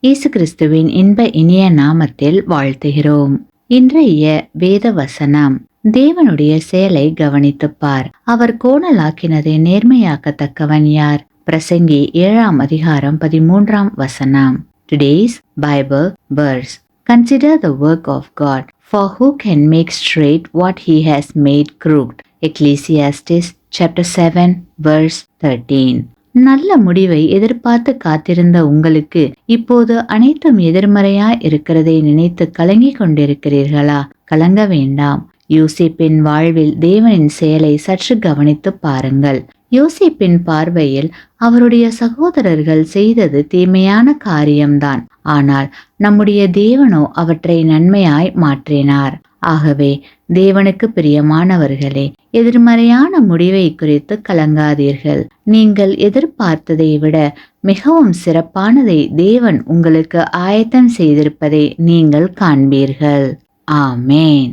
இயேசு கிறிஸ்துவின் இன்ப இனிய நாமத்தில் வாழ்த்துகிறோம். இன்றைய வேத வசனம், தேவனுடைய செயலை கவனித்துப் பார், அவர் கோணலாக்கினதை நேர்மையாக்கத்தக்கவன் யார்? பிரசங்கி 7ஆம் அதிகாரம் 13ஆம் வசனம். Today's Bible verse. Consider the work of God, for who can make straight what he has made crooked? Ecclesiastes chapter 7 verse 13. நல்ல முடிவை எதிர்பார்த்து காத்திருந்த உங்களுக்கு இப்போது அனைத்தும் எதிர்மறையா இருக்கிறதை நினைத்து கலங்கிக் கொண்டிருக்கிறீர்களா? கலங்க வேண்டாம். யோசேப்பின் வாழ்வில் தேவனின் செயலை சற்று கவனித்து பாருங்கள். யோசேப்பின் பார்வையில் அவருடைய சகோதரர்கள் செய்தது தீமையான காரியம்தான். ஆனால் நம்முடைய தேவனோ அவற்றை நன்மையாய் மாற்றினார். ஆகவே தேவனுக்கு பிரியமானவர்களே, எதிர்மறையான முடிவை குறித்து கலங்காதீர்கள். நீங்கள் எதிர்பார்த்ததை விட மிகவும் சிறப்பானதை தேவன் உங்களுக்கு ஆயத்தம் செய்திருப்பதை நீங்கள் காண்பீர்கள். ஆமேன்.